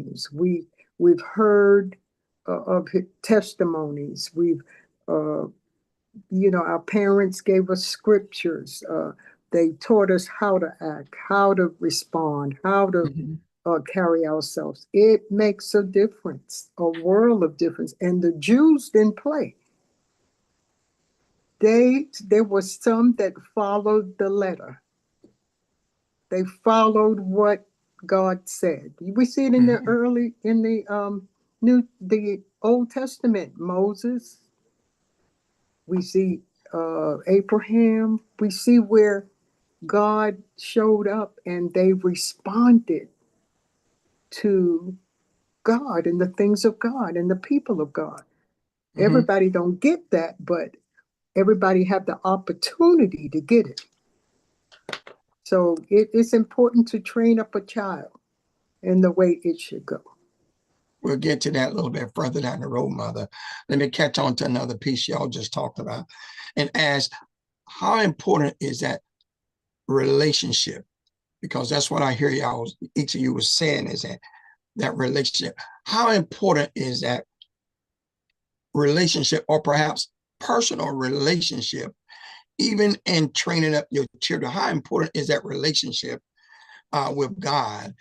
dreams. We've heard of his testimonies. Uh, our parents gave us scriptures. They taught us how to act, how to respond, how to Mhm. carry ourselves. It makes a difference, a world of difference. And the Jews didn't play. There was some that followed the letter. They followed what God said. We see it in the Mhm. early in the Old Testament. Moses. We see Abraham. We see where God showed up and they responded to God and the things of God and the people of God. Mhm. Everybody don't get that, but everybody have the opportunity to get it. So it's important to train up a child in the way it should go. We'll get to that a little bit further down the road, Mother. Let me catch on to another piece y'all just talked about and ask, how important is that relationship? Because that's what I hear y'all, each of you was saying, is that relationship. How important is that relationship, or perhaps personal relationship, even in training up your children? How important is that relationship with God,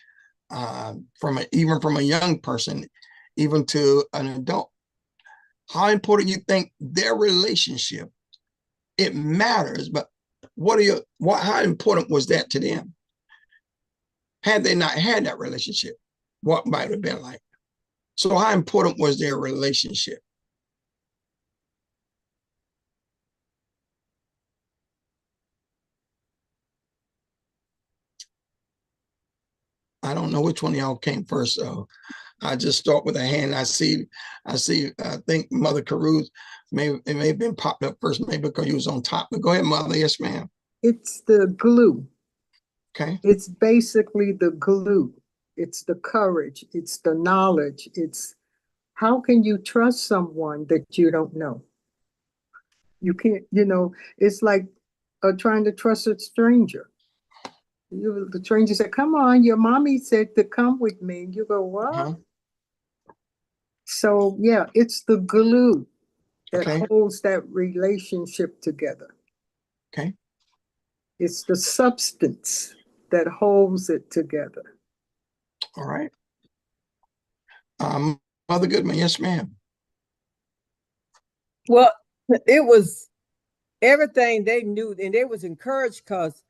even from a young person, even to an adult? How important you think their relationship? It matters, but how important was that to them? Had they not had that relationship, what might have been like? So how important was their relationship? I don't know which one of y'all came first, so I just start with a hand. I think Mother Caruth, it may have been popped up first, maybe because you was on top. But go ahead, Mother. Yes, ma'am. It's the glue. Okay. It's basically the glue. It's the courage. It's the knowledge. It's how can you trust someone that you don't know? You can't, it's like trying to trust a stranger. The stranger said, "Come on, your mommy said to come with me." And you go, "What?" Uh-huh. So, yeah, it's the glue that Okay. holds that relationship together. Okay. It's the substance that holds it together. All right. Mother Goodman. Yes, ma'am. Well, it was everything they knew, and they was encouraged because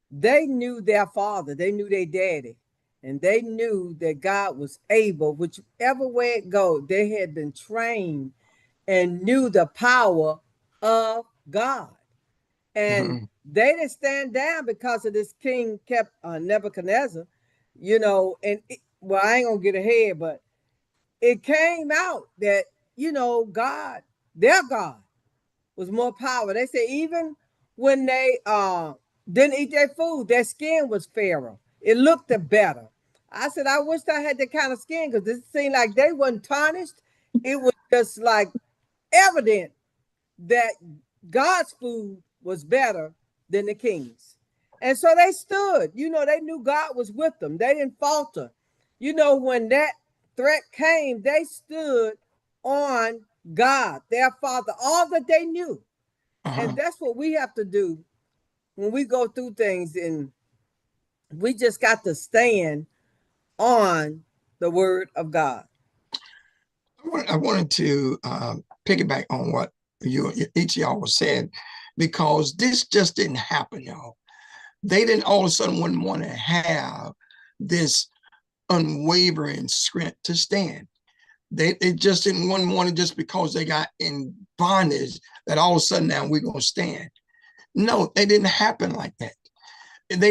they knew their father, they knew their daddy, and they knew that God was able, whichever way it go, they had been trained and knew the power of God. And Mhm. they didn't stand down because of this king kept Nebuchadnezzar, well, I ain't gonna get ahead, but it came out that, God, their God, was more power. They say even when they didn't eat their food, their skin was fairer. It looked better. I said, I wish I had that kind of skin because it seemed like they wasn't tarnished. It was just like evident that God's food was better than the king's. And so they stood. They knew God was with them. They didn't falter. When that threat came, they stood on God, their Father, all that they knew. And Uh-huh. that's what we have to do when we go through things. And we just got to stand on the word of God. I wanted to piggyback on what each of y'all was saying, because this just didn't happen, y'all. They didn't all of a sudden wouldn't want to have this unwavering strength to stand. They just didn't want to, just because they got in bondage, that all of a sudden now we're going to stand. No, they didn't happen like that. They